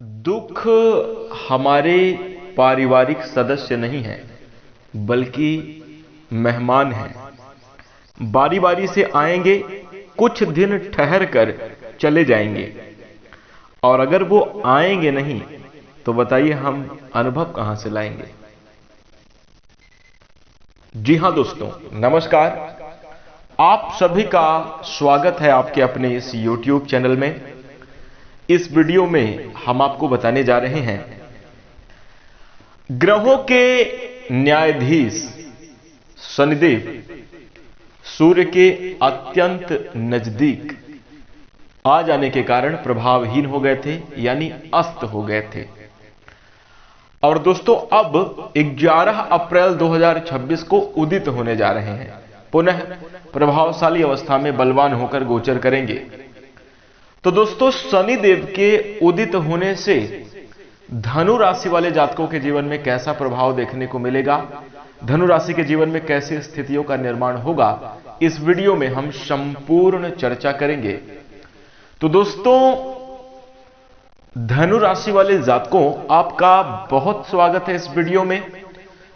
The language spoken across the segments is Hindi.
दुख हमारे पारिवारिक सदस्य नहीं है, बल्कि मेहमान हैं। बारी बारी से आएंगे, कुछ दिन ठहर कर चले जाएंगे। और अगर वो आएंगे नहीं तो बताइए हम अनुभव कहां से लाएंगे। जी हां दोस्तों, नमस्कार। आप सभी का स्वागत है आपके अपने इस YouTube चैनल में। इस वीडियो में हम आपको बताने जा रहे हैं ग्रहों के न्यायाधीश शनिदेव सूर्य के अत्यंत नजदीक आ जाने के कारण प्रभावहीन हो गए थे, यानी अस्त हो गए थे। और दोस्तों अब 11 अप्रैल 2026 को उदित होने जा रहे हैं, पुनः प्रभावशाली अवस्था में बलवान होकर गोचर करेंगे। तो दोस्तों शनिदेव के उदित होने से धनु राशि वाले जातकों के जीवन में कैसा प्रभाव देखने को मिलेगा, धनु राशि के जीवन में कैसी स्थितियों का निर्माण होगा, इस वीडियो में हम संपूर्ण चर्चा करेंगे। तो दोस्तों धनु राशि वाले जातकों, आपका बहुत स्वागत है इस वीडियो में।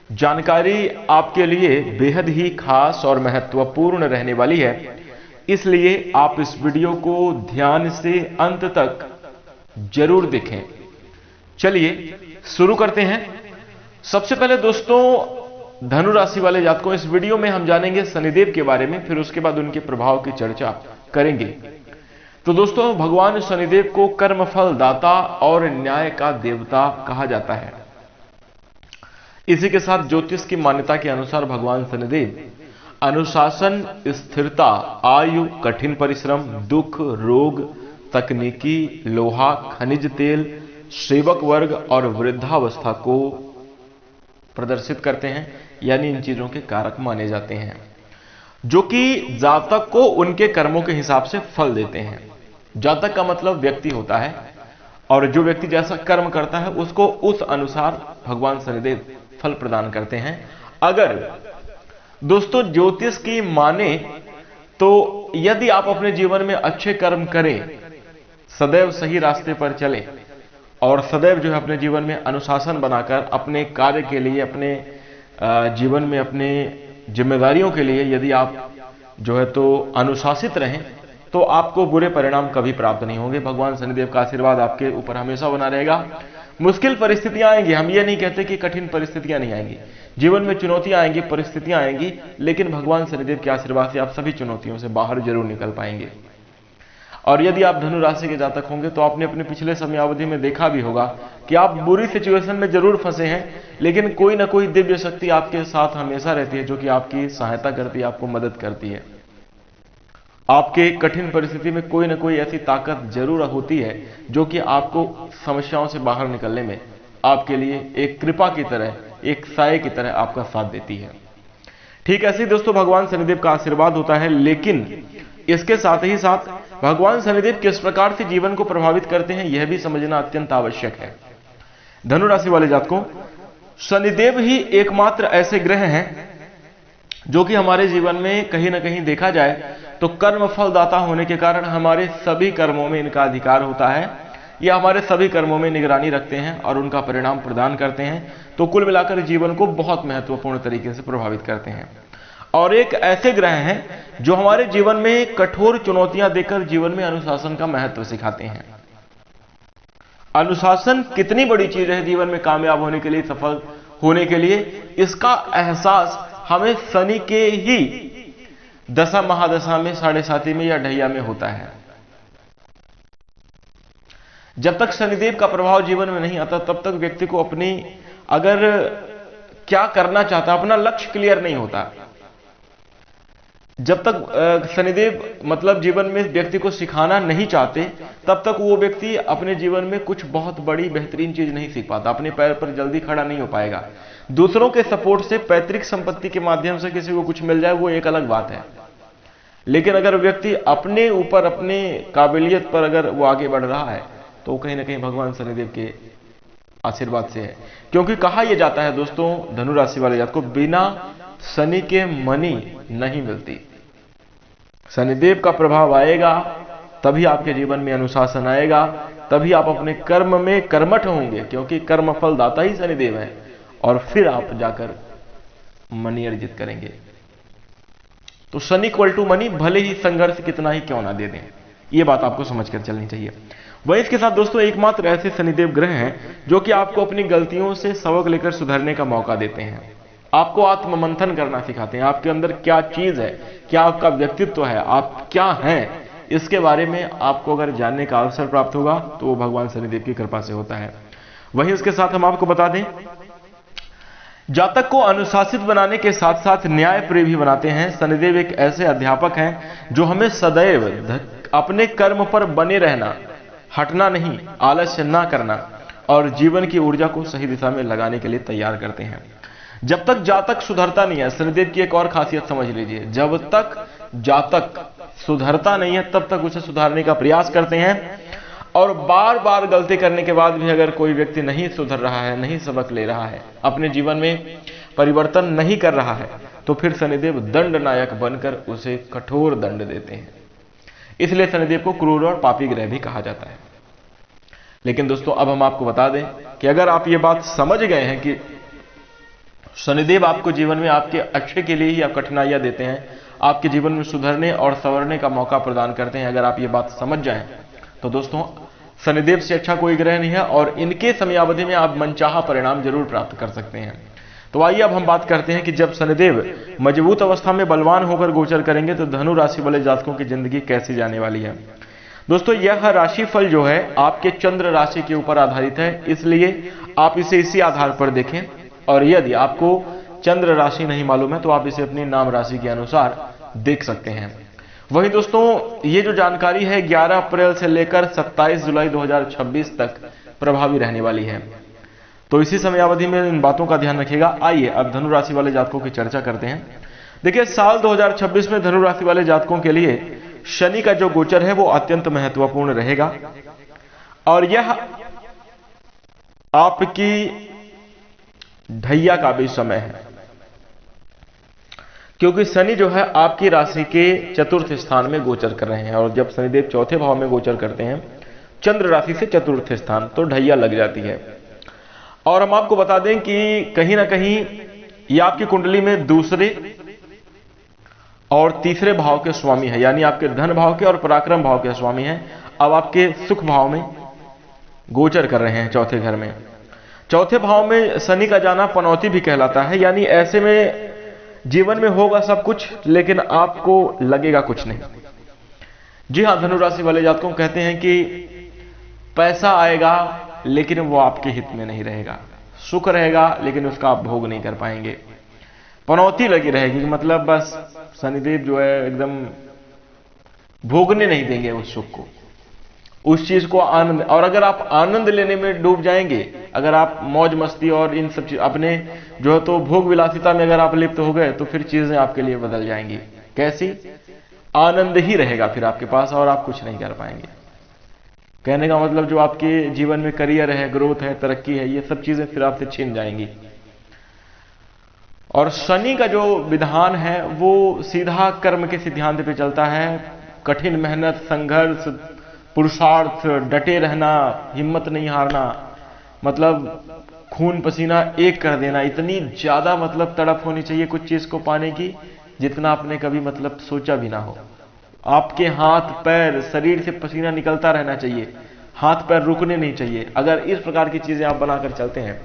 जानकारी आपके लिए बेहद ही खास और महत्वपूर्ण रहने वाली है, इसलिए आप इस वीडियो को ध्यान से अंत तक जरूर देखें। चलिए शुरू करते हैं। सबसे पहले दोस्तों धनु राशि वाले जातकों, इस वीडियो में हम जानेंगे शनिदेव के बारे में, फिर उसके बाद उनके प्रभाव की चर्चा करेंगे। तो दोस्तों भगवान शनिदेव को कर्मफल दाता और न्याय का देवता कहा जाता है। इसी के साथ ज्योतिष की मान्यता के अनुसार भगवान शनिदेव अनुशासन, स्थिरता, आयु, कठिन परिश्रम, दुख, रोग, तकनीकी, लोहा, खनिज तेल, सेवक वर्ग और वृद्धावस्था को प्रदर्शित करते हैं, यानी इन चीजों के कारक माने जाते हैं, जो कि जातक को उनके कर्मों के हिसाब से फल देते हैं। जातक का मतलब व्यक्ति होता है, और जो व्यक्ति जैसा कर्म करता है उसको उस अनुसार भगवान शनिदेव फल प्रदान करते हैं। अगर दोस्तों ज्योतिष की माने तो यदि आप अपने जीवन में अच्छे कर्म करें, सदैव सही रास्ते पर चलें और सदैव जो है अपने जीवन में अनुशासन बनाकर अपने कार्य के लिए, अपने जीवन में अपने जिम्मेदारियों के लिए यदि आप जो है तो अनुशासित रहें, तो आपको बुरे परिणाम कभी प्राप्त नहीं होंगे। भगवान शनिदेव का आशीर्वाद आपके ऊपर हमेशा बना रहेगा। मुश्किल परिस्थितियां आएंगी, हम ये नहीं कहते कि कठिन परिस्थितियां नहीं आएंगी, जीवन में चुनौतियां आएंगी, परिस्थितियां आएंगी, लेकिन भगवान शनिदेव के आशीर्वाद से आप सभी चुनौतियों से बाहर जरूर निकल पाएंगे। और यदि आप धनु राशि के जातक होंगे तो आपने अपने पिछले समयावधि में देखा भी होगा कि आप बुरी सिचुएशन में जरूर फंसे हैं, लेकिन कोई ना कोई दिव्य शक्ति आपके साथ हमेशा रहती है, जो कि आपकी सहायता करती है, आपको मदद करती है। आपके कठिन परिस्थिति में कोई ना कोई ऐसी ताकत जरूर होती है जो कि आपको समस्याओं से बाहर निकलने में आपके लिए एक कृपा की तरह, एक साये की तरह आपका साथ देती है। ठीक ऐसे ही दोस्तों भगवान शनिदेव का आशीर्वाद होता है, लेकिन इसके साथ ही साथ भगवान शनिदेव किस प्रकार से जीवन को प्रभावित करते हैं यह भी समझना अत्यंत आवश्यक है। धनु राशि वाले जातकों, शनिदेव ही एकमात्र ऐसे ग्रह हैं जो कि हमारे जीवन में कहीं ना कहीं देखा जाए तो कर्म फलदाता होने के कारण हमारे सभी कर्मों में इनका अधिकार होता है। ये हमारे सभी कर्मों में निगरानी रखते हैं और उनका परिणाम प्रदान करते हैं। तो कुल मिलाकर जीवन को बहुत महत्वपूर्ण तरीके से प्रभावित करते हैं, और एक ऐसे ग्रह हैं जो हमारे जीवन में कठोर चुनौतियां देकर जीवन में अनुशासन का महत्व सिखाते हैं। अनुशासन कितनी बड़ी चीज है जीवन में कामयाब होने के लिए, सफल होने के लिए, इसका एहसास हमें शनि के ही दशा महादशा में, साढ़े साथी में या ढैया में होता है। जब तक शनिदेव का प्रभाव जीवन में नहीं आता तब तक व्यक्ति को अपनी, अगर क्या करना चाहता, अपना लक्ष्य क्लियर नहीं होता। जब तक शनिदेव मतलब जीवन में व्यक्ति को सिखाना नहीं चाहते, तब तक वो व्यक्ति अपने जीवन में कुछ बहुत बड़ी बेहतरीन चीज नहीं सीख पाता, अपने पैर पर जल्दी खड़ा नहीं हो पाएगा। दूसरों के सपोर्ट से, पैतृक संपत्ति के माध्यम से किसी को कुछ मिल जाए वो एक अलग बात है, लेकिन अगर व्यक्ति अपने ऊपर, अपने काबिलियत पर अगर वो आगे बढ़ रहा है तो कहीं ना कहीं भगवान शनिदेव के आशीर्वाद से है। क्योंकि कहा यह जाता है दोस्तों धनु राशि वाले जातकों को बिना शनि के मनी नहीं मिलती। शनिदेव का प्रभाव आएगा तभी आपके जीवन में अनुशासन आएगा, तभी आप अपने कर्म में कर्मठ होंगे, क्योंकि कर्म फल दाता ही शनिदेव है, और फिर आप जाकर मनी अर्जित करेंगे। तो शनि इक्वल टू मनी, भले ही संघर्ष कितना ही क्यों ना दे दें, ये बात आपको समझकर चलनी चाहिए। वही इसके साथ दोस्तों एकमात्र ऐसे शनिदेव ग्रह हैं जो कि आपको अपनी गलतियों से सबक लेकर सुधरने का मौका देते हैं, आपको आत्ममंथन करना सिखाते हैं, आपके अंदर क्या चीज है, क्या आपका व्यक्तित्व है, आप क्या हैं, इसके बारे में आपको अगर जानने का अवसर प्राप्त होगा तो वो भगवान शनिदेव की कृपा से होता है। वहीं उसके साथ हम आपको बता दें, जातक को अनुशासित बनाने के साथ साथ न्याय प्रिय भी बनाते हैं। शनिदेव एक ऐसे अध्यापक हैं जो हमें सदैव अपने कर्म पर बने रहना, हटना नहीं, आलस्य ना करना और जीवन की ऊर्जा को सही दिशा में लगाने के लिए तैयार करते हैं। जब तक जातक सुधरता नहीं है, शनिदेव की एक और खासियत समझ लीजिए, जब तक जातक सुधरता नहीं है तब तक उसे सुधारने का प्रयास करते हैं, और बार बार गलती करने के बाद भी अगर कोई व्यक्ति नहीं सुधर रहा है, नहीं सबक ले रहा है, अपने जीवन में परिवर्तन नहीं कर रहा है, तो फिर शनिदेव दंड नायक बनकर उसे कठोर दंड देते हैं। इसलिए शनिदेव को क्रूर और पापी ग्रह भी कहा जाता है। लेकिन दोस्तों अब हम आपको बता दें कि अगर आप ये बात समझ गए हैं कि शनिदेव आपको जीवन में आपके अच्छे के लिए ही आप कठिनाइयां देते हैं, आपके जीवन में सुधरने और संवरने का मौका प्रदान करते हैं, अगर आप ये बात समझ जाएं तो दोस्तों शनिदेव से अच्छा कोई ग्रह नहीं है, और इनके समयावधि में आप मनचाहा परिणाम जरूर प्राप्त कर सकते हैं। तो आइए अब हम बात करते हैं कि जब शनिदेव मजबूत अवस्था में बलवान होकर गोचर करेंगे तो धनु राशि वाले जातकों की जिंदगी कैसी जाने वाली है। दोस्तों यह राशिफल जो है आपके चंद्र राशि के ऊपर आधारित है, इसलिए आप इसे इसी आधार पर देखें, और यदि आपको चंद्र राशि नहीं मालूम है तो आप इसे अपनी नाम राशि के अनुसार देख सकते हैं। वही दोस्तों ये जो जानकारी है 11 अप्रैल से लेकर 27 जुलाई 2026 तक प्रभावी रहने वाली है, तो इसी समयावधि में इन बातों का ध्यान रखिएगा। आइए अब धनु राशि वाले जातकों की चर्चा करते हैं। देखिए साल 2026 में धनु राशि वाले जातकों के लिए शनि का जो गोचर है वो अत्यंत महत्वपूर्ण रहेगा, और यह आपकी ढैया का भी समय है, क्योंकि शनि जो है आपकी राशि के चतुर्थ स्थान में गोचर कर रहे हैं, और जब शनिदेव चौथे भाव में गोचर करते हैं चंद्र राशि से चतुर्थ स्थान, तो ढैया लग जाती है। और हम आपको बता दें कि कहीं ना कहीं ये आपकी कुंडली में दूसरे और तीसरे भाव के स्वामी है, यानी आपके धन भाव के और पराक्रम भाव के स्वामी हैं। अब आपके सुख भाव में गोचर कर रहे हैं चौथे घर में। चौथे भाव में शनि का जाना पनौती भी कहलाता है, यानी ऐसे में जीवन में होगा सब कुछ लेकिन आपको लगेगा कुछ नहीं। जी हां, धनु राशि वाले जातकों कहते हैं कि पैसा आएगा लेकिन वो आपके हित में नहीं रहेगा, सुख रहेगा लेकिन उसका आप भोग नहीं कर पाएंगे, पनौती लगी रहेगी, मतलब बस शनिदेव जो है एकदम भोगने नहीं देंगे उस सुख को, उस चीज को आनंद। और अगर आप आनंद लेने में डूब जाएंगे, अगर आप मौज मस्ती और इन सब चीज अपने जो है तो भोग विलासिता में अगर आप लिप्त हो गए तो फिर चीजें आपके लिए बदल जाएंगी। कैसी? आनंद ही रहेगा फिर आपके पास और आप कुछ नहीं कर पाएंगे। कहने का मतलब जो आपके जीवन में करियर है, ग्रोथ है, तरक्की है, ये सब चीजें फिर आपसे छीन जाएंगी। और शनि का जो विधान है वो सीधा कर्म के सिद्धांत पे चलता है। कठिन मेहनत, संघर्ष, पुरुषार्थ, डटे रहना, हिम्मत नहीं हारना, मतलब खून पसीना एक कर देना, इतनी ज्यादा मतलब तड़प होनी चाहिए कुछ चीज को पाने की जितना आपने कभी मतलब सोचा भी ना हो। आपके हाथ पैर शरीर से पसीना निकलता रहना चाहिए, हाथ पैर रुकने नहीं चाहिए। अगर इस प्रकार की चीजें आप बनाकर चलते हैं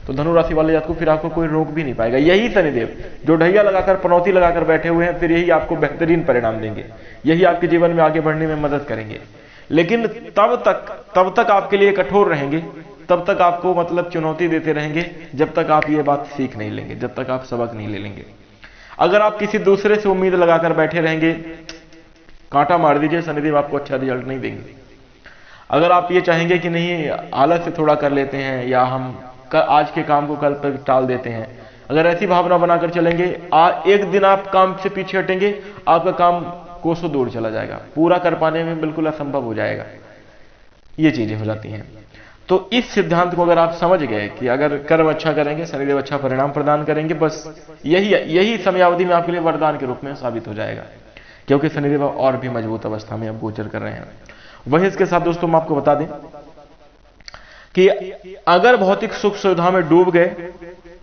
तो धनु राशि वाले जातकों फिर आपको कोई रोक भी नहीं पाएगा। यही शनिदेव जो ढैया लगाकर पनौती लगाकर बैठे हुए हैं, फिर यही आपको बेहतरीन परिणाम देंगे, यही आपके जीवन में आगे बढ़ने में मदद करेंगे। लेकिन तब तक आपके लिए कठोर रहेंगे, तब तक आपको मतलब चुनौती देते रहेंगे, जब तक आप ये बात सीख नहीं लेंगे, जब तक आप सबक नहीं ले लेंगे। अगर आप किसी दूसरे से उम्मीद लगाकर बैठे रहेंगे, कांटा मार दीजिए, शनिदेव आपको अच्छा रिजल्ट नहीं देंगे। अगर आप ये चाहेंगे कि नहीं आलस से थोड़ा कर लेते हैं या हम आज के काम को कल पर टाल देते हैं, अगर ऐसी भावना बनाकर चलेंगे, एक दिन आप काम से पीछे हटेंगे, आपका काम कोसों दूर चला जाएगा, पूरा कर पाने में बिल्कुल असंभव हो जाएगा। ये चीजें हो जाती हैं। तो इस सिद्धांत को अगर आप समझ गए कि अगर कर्म अच्छा करेंगे शनिदेव अच्छा परिणाम प्रदान करेंगे, बस यही समयावधि में आपके लिए वरदान के रूप में साबित हो जाएगा, क्योंकि शनिदेव और भी मजबूत अवस्था में अब गोचर कर रहे हैं। वही इसके साथ दोस्तों हम आपको बता दें कि अगर भौतिक सुख सुविधा में डूब गए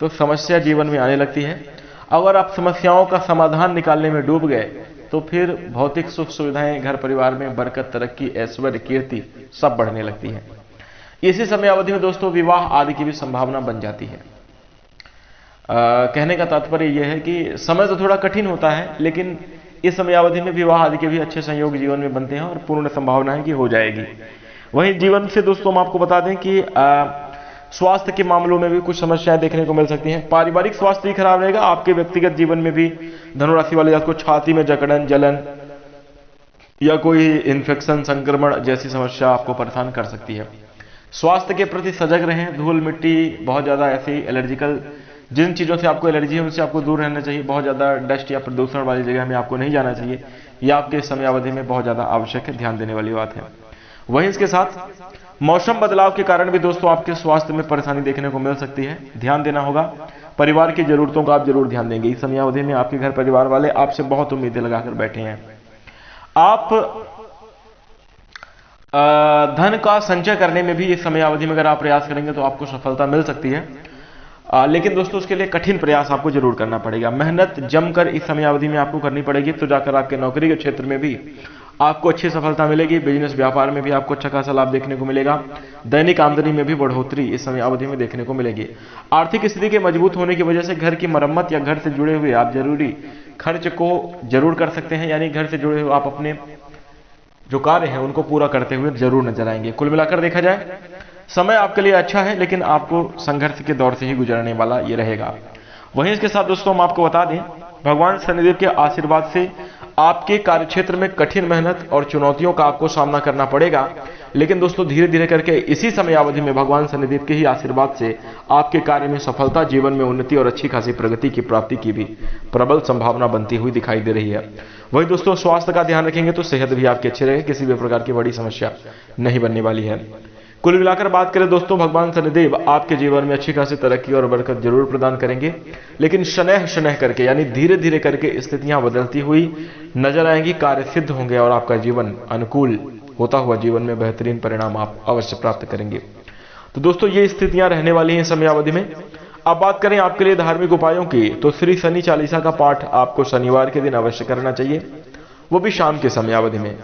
तो समस्या जीवन में आने लगती है। अगर आप समस्याओं का समाधान निकालने में डूब गए तो फिर भौतिक सुख सुविधाएं, घर परिवार में बरकत, तरक्की, ऐश्वर्य, कीर्ति सब बढ़ने लगती है। इसी समय अवधि में दोस्तों विवाह आदि की भी संभावना बन जाती है। कहने का तात्पर्य यह है कि समय तो थोड़ा कठिन होता है, लेकिन इस समय अवधि में विवाह आदि के भी अच्छे संयोग जीवन में बनते हैं और पूर्ण संभावना है कि हो जाएगी। वहीं जीवन से दोस्तों हम आपको बता दें कि स्वास्थ्य के मामलों में भी कुछ समस्याएं देखने को मिल सकती हैं। पारिवारिक स्वास्थ्य भी खराब रहेगा। आपके व्यक्तिगत जीवन में भी धनु राशि वाले जातकों को छाती में जकड़न, जलन या कोई इन्फेक्शन, संक्रमण जैसी समस्या आपको परेशान कर सकती है। स्वास्थ्य के प्रति सजग रहें। धूल मिट्टी, बहुत ज्यादा ऐसी एलर्जिकल जिन चीजों से आपको एलर्जी है उनसे आपको दूर रहना चाहिए। बहुत ज्यादा डस्ट या प्रदूषण वाली जगह में आपको नहीं जाना चाहिए। यह आपके समय अवधि में बहुत ज्यादा आवश्यक है, ध्यान देने वाली बात है। वहीं इसके साथ मौसम बदलाव के कारण भी दोस्तों आपके स्वास्थ्य में परेशानी देखने को मिल सकती है, ध्यान देना होगा। परिवार की जरूरतों का आप जरूर ध्यान देंगे। इस समय अवधि में आपके घर परिवार वाले आपसे बहुत उम्मीदें लगाकर बैठे हैं। आप धन का संचय करने में भी इस समय अवधि में अगर आप प्रयास करेंगे तो आपको सफलता मिल सकती है, लेकिन दोस्तों उसके लिए कठिन प्रयास आपको जरूर करना पड़ेगा। मेहनत जमकर इस समय अवधि में आपको करनी पड़ेगी, तो जाकर आपके नौकरी के क्षेत्र में भी आपको अच्छी सफलता मिलेगी। बिजनेस व्यापार में भी आपको अच्छा खासा लाभ देखने को मिलेगा। दैनिक आमदनी में भी बढ़ोतरी इस समय अवधि में देखने को मिलेगी। आर्थिक स्थिति के मजबूत होने की वजह से घर की मरम्मत या घर से जुड़े हुए आप जरूरी खर्च को जरूर कर सकते हैं, यानी घर से जुड़े हुए आप अपने जो कार्य हैं उनको पूरा करते हुए जरूर नजर आएंगे। कुल मिलाकर देखा जाए समय आपके लिए अच्छा है, लेकिन आपको संघर्ष के दौर से ही गुजरने वाला ये रहेगा। वहीं इसके साथ दोस्तों हम आपको बता दें, भगवान शनिदेव के आशीर्वाद से आपके कार्यक्षेत्र में कठिन मेहनत और चुनौतियों का आपको सामना करना पड़ेगा, लेकिन दोस्तों धीरे धीरे करके इसी समय अवधि में भगवान शनिदेव के ही आशीर्वाद से आपके कार्य में सफलता, जीवन में उन्नति और अच्छी खासी प्रगति की प्राप्ति की भी प्रबल संभावना बनती हुई दिखाई दे रही है। वही दोस्तों स्वास्थ्य का ध्यान रखेंगे तो सेहत भी आपकी अच्छी रहेगी, किसी भी प्रकार की बड़ी समस्या नहीं बनने वाली है। कुल मिलाकर बात करें दोस्तों, भगवान शनिदेव आपके जीवन में अच्छी खासी तरक्की और बरकत जरूर प्रदान करेंगे, लेकिन शनैः शनैः करके यानी धीरे धीरे करके स्थितियां बदलती हुई नजर आएंगी। कार्य सिद्ध होंगे और आपका जीवन अनुकूल होता हुआ जीवन में बेहतरीन परिणाम आप अवश्य प्राप्त करेंगे। तो दोस्तों ये स्थितियां रहने वाली हैं समय अवधि में। अब बात करें आपके लिए धार्मिक उपायों की, तो श्री शनि चालीसा का पाठ आपको शनिवार के दिन अवश्य करना चाहिए, वो भी शाम के समय अवधि में।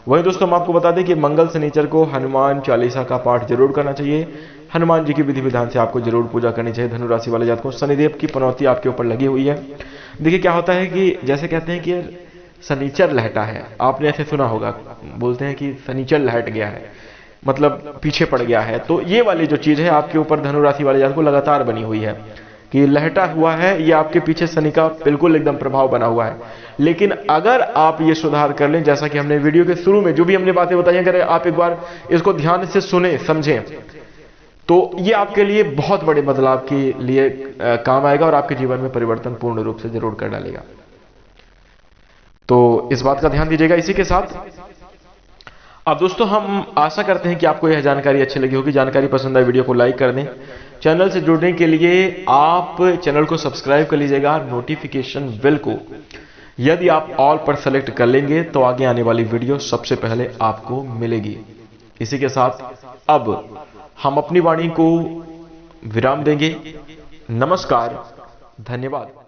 वहीं दोस्तों हम आपको बता दें कि मंगल शनिचर को हनुमान चालीसा का पाठ जरूर करना चाहिए। हनुमान जी की विधि विधान से आपको जरूर पूजा करनी चाहिए। धनु राशि वाले जातकों को शनिदेव की पनौती आपके ऊपर लगी हुई है। देखिए क्या होता है कि जैसे कहते हैं कि शनिचर लहटा है, आपने ऐसे सुना होगा, बोलते हैं कि शनिचर लहट गया है, मतलब पीछे पड़ गया है। तो ये वाली जो चीज है आपके ऊपर धनु राशि वाले जातकों को लगातार बनी हुई है कि लहटा हुआ है, ये आपके पीछे शनि का बिल्कुल एकदम प्रभाव बना हुआ है। लेकिन अगर आप ये सुधार कर लें, जैसा कि हमने वीडियो के शुरू में जो भी हमने बातें बताई, अगर आप एक बार इसको ध्यान से सुने समझें तो ये आपके लिए बहुत बड़े बदलाव के लिए काम आएगा और आपके जीवन में परिवर्तन पूर्ण रूप से जरूर कर डालेगा। तो इस बात का ध्यान दीजिएगा। इसी के साथ अब दोस्तों हम आशा करते हैं कि आपको यह जानकारी अच्छी लगी होगी। जानकारी पसंद आए वीडियो को लाइक कर दें। चैनल से जुड़ने के लिए आप चैनल को सब्सक्राइब कर लीजिएगा, नोटिफिकेशन बेल को यदि आप ऑल पर सेलेक्ट कर लेंगे तो आगे आने वाली वीडियो सबसे पहले आपको मिलेगी। इसी के साथ अब हम अपनी वाणी को विराम देंगे। नमस्कार, धन्यवाद।